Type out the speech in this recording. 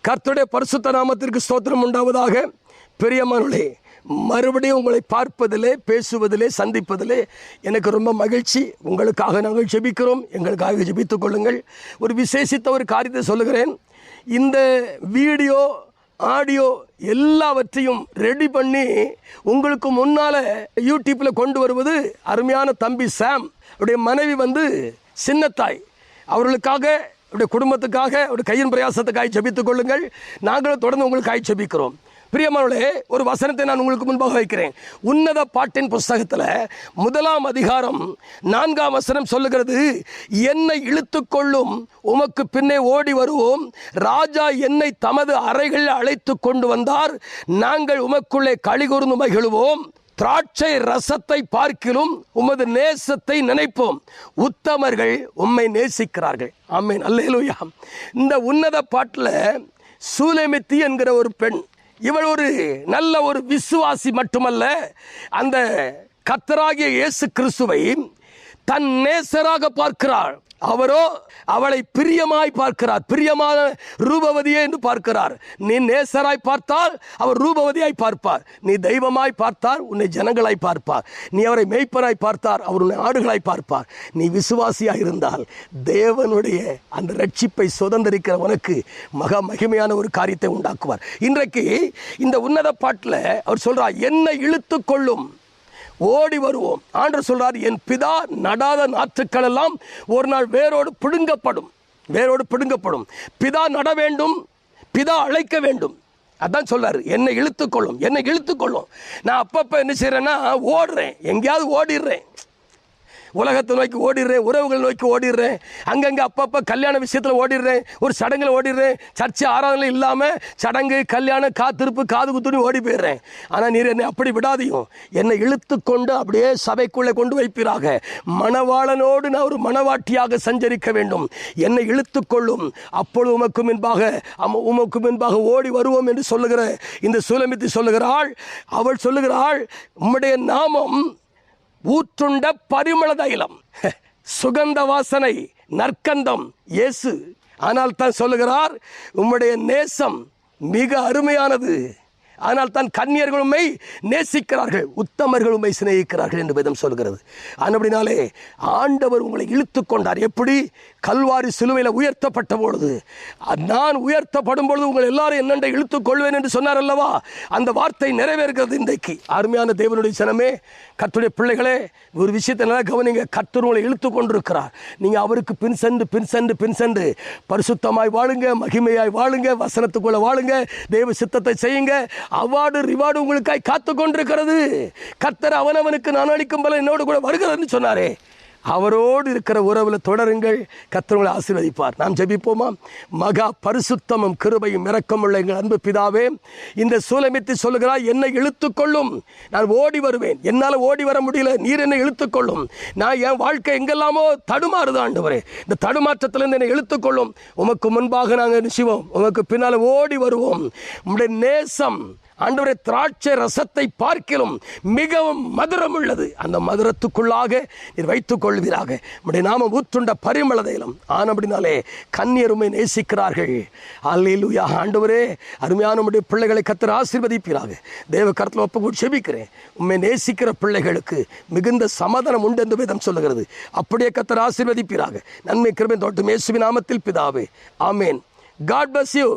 கர்த்தருடைய பரிசுத்த நாமத்திற்கு ஸ்தோத்திரம் உண்டாவதாக. பிரியமானவர்களே, மறுபடியும் உங்களை பார்ப்பதிலே, பேசுவதிலே, சந்திப்பதிலே எனக்கு ரொம்ப மகிழ்ச்சி. உங்களுக்காக நாங்கள் ஜெபிக்கிறோம், எங்களுக்காக ஜெபித்துக் கொள்ளுங்கள். ஒரு விசேஷித்த ஒரு காரியத்தை சொல்லுகிறேன். இந்த வீடியோ ஆடியோ எல்லாவற்றையும் ரெடி பண்ணி உங்களுக்கு முன்னால் யூடியூப்பில் கொண்டு வருவது அருமையான தம்பி சாம். அவருடைய மனைவி சின்னத்தாய். அவர்களுக்காக, அவருடைய குடும்பத்துக்காக, அவருடைய கையின் பிரயாசத்துக்காக ஜெபித்துக் கொள்ளுங்கள். நாங்களும் தொடர்ந்து உங்களுக்காக ஜெபிக்கிறோம். பிரியமானவர்களே, ஒரு வசனத்தை நான் உங்களுக்கு முன்பாக வைக்கிறேன். உன்னத பாட்டின் புஸ்தகத்தில் 1 அதிகாரம் 4 வசனம் சொல்லுகிறது, என்னை இழுத்து கொள்ளும், உமக்கு பின்னே ஓடி வருவோம். ராஜா என்னை தமது அறைகளில் அழைத்து கொண்டு வந்தார். நாங்கள் உமக்குள்ளே களிகூர்ந்து மகிழுவோம். திராட்சை ரசத்தை பார்க்கிலும் உமது நேசத்தை நினைப்போம். உத்தமர்கள் உம்மை நேசிக்கிறார்கள். ஆமென், அல்லேலூயா. இந்த உன்னத பாட்டில் சூலேமித்தி என்கிற ஒரு பெண், இவள் ஒரு நல்ல ஒரு விசுவாசி மட்டுமல்ல, அந்த கர்த்தராகிய இயேசு கிறிஸ்துவை தன் நேசராக பார்க்கிறாள். அவரோ அவளை பிரியமாய் பார்க்கிறார். பிரியமான ரூபவதியே என்று பார்க்கிறார். நீ நேசராய் பார்த்தால் அவர் ரூபவதியாய் பார்ப்பார். நீ தெய்வமாய் பார்த்தால் உன்னை ஜனங்களாய் பார்ப்பார். நீ அவரை மேய்ப்பராய் பார்த்தார், அவர் உன்னை ஆடுகளாய் பார்ப்பார். நீ விசுவாசியாய் இருந்தால் தேவனுடைய அந்த ரட்சிப்பை சுதந்திரிக்கிற உனக்கு மகா மகிமையான ஒரு காரியத்தை உண்டாக்குவார். இன்றைக்கு இந்த உன்னத பாட்டில் அவர் சொல்றார், என்னை இழுத்து கொள்ளும், ஓடி வருவோம். ஆண்டவர் சொல்றார், என் பிதா நடாத நாற்றுக்கள் எல்லாம் ஒரு நாள் வேரோடு பிடுங்கப்படும். வேரோடு பிடுங்கப்படும். பிதா நட வேண்டும், பிதா அழைக்க வேண்டும். அதான் சொல்றாரு, என்னை இழுத்துக்கொள்ளும், என்னை இழுத்துக்கொள்ளும். நான் அப்பப்போ என்ன செய்யறேன்னா ஓடுறேன், எங்கேயாவது ஓடிடுறேன். உலகத்தை நோக்கி ஓடிடுறேன், உறவுகள் நோக்கி ஓடிடுறேன், அங்கங்கே அப்பப்போ கல்யாண விஷயத்தில் ஓடிடுறேன், ஒரு சடங்கில் ஓடிடுறேன். சர்ச்சை ஆராதனை இல்லாமல் சடங்கு, கல்யாணம், காத்திருப்பு, காது குத்துன்னு ஓடி போயிடுறேன். ஆனால் நீர் என்னை அப்படி விடாதையும், என்னை இழுத்து கொண்டு அப்படியே சபைக்குள்ளே கொண்டு வைப்பீராக. மணவாளனோடு நான் ஒரு மணவாட்டியாக சஞ்சரிக்க வேண்டும். என்னை இழுத்து கொள்ளும், அப்பொழுது உமக்கு முன்பாக ஓடி வருவோம் என்று சொல்லுகிற இந்த சூலமித்தி சொல்லுகிறாள். அவள் சொல்லுகிறாள், உம்முடைய நாமம் ஊற்றுண்ட பரிமள தைலம், சுகந்த வாசனை, நற்கந்தம் இயேசு. ஆனால் தான் சொல்லுகிறார், உம்முடைய நேசம் மிக அருமையானது. ஆனால் தான் கன்னியர்களுமை நேசிக்கிறார்கள், உத்தமர்களுமை சிநேகிக்கிறார்கள் என்று வேதம் சொல்கிறது. அப்படினாலே ஆண்டவர் உங்களை இழுத்து கொண்டார். எப்படி? கல்வாரி சிலுவையில் உயர்த்தப்பட்ட பொழுது, நான் உயர்த்தப்படும் பொழுது உங்கள் எல்லாரும் என்னென்றை இழுத்துக் கொள்வேன் என்று சொன்னார் அல்லவா? அந்த வார்த்தை நிறைவேறுகிறது இன்றைக்கு. அருமையான தேவனுடைய ஜனமே, கர்த்தருடைய பிள்ளைகளே, ஒரு விஷயத்தை நல்லா கவனிங்க. கர்த்தர் உங்களை இழுத்து கொண்டிருக்கிறார். நீங்கள் அவருக்கு பின் சென்று பரிசுத்தமாய் வாழுங்க, மகிமையாய் வாழுங்க, வசனத்துக்குள்ள வாழுங்க, தேவ சித்தத்தை செய்யுங்க. அவார்டு ரிவார்டு உங்களுக்காய் காத்து கொண்டிருக்கிறது. கர்த்தர் அவனவனுக்கு நான் அளிக்கும் பல என்னோடு கூட வருகிறதுன்னு சொன்னாரே. அவரோடு இருக்கிற உறவில் தொடருங்கள். கர்த்தர் உங்களை ஆசீர்வதிப்பார். நாம் ஜெபிப்போமா? மகா பரிசுத்தமும் கிருபையும் இரக்கமுள்ள எங்கள் அன்பு பிதாவே, இந்த சூலமித்தி சொல்லுகிறார், என்னை இழுத்துக்கொள்ளும், நான் ஓடி வருவேன். என்னால் ஓடி வர முடியல, நீர் என்னை இழுத்துக்கொள்ளும். நான் என் வாழ்க்கை எங்கெல்லாமோ தடுமாறுது ஆண்டவரே, இந்த தடுமாற்றத்திலிருந்து என்னை இழுத்துக்கொள்ளும். உமக்கு முன்பாக நாங்கள் நிச்சயம், உமக்கு பின்னால் ஓடி வருவோம். உம்முடைய நேசம் ஆண்டவரே திராட்சை ரசத்தை பார்க்கிலும் மிகவும் மதுரம் உள்ளது. அந்த மதுரத்துக்குள்ளாக நீர் வைத்துக் கொள்வீராக. உம்முடைய நாமம் ஊற்றுண்ட பரிமள தைலம். ஆனபடினாலே கன்னியருமை நேசிக்கிறார்கள். அல்லேலூயா. ஆண்டவரே, அருமையான உம்முடைய பிள்ளைகளை கர்த்தர் ஆசீர்வதிப்பீராக. தேவ கரத்தில் ஒப்புக்கொண்டு ஜெபிக்கிறேன். உம்மை நேசிக்கிற பிள்ளைகளுக்கு மிகுந்த சமாதானம் உண்டு என்று வேதம் சொல்லுகிறது. அப்படியே கர்த்தர் ஆசீர்வதிப்பீராக. நன்மை கிருபை தோட்டும் இயேசுவின் நாமத்தில் பிதாவே, ஆமேன். God bless you.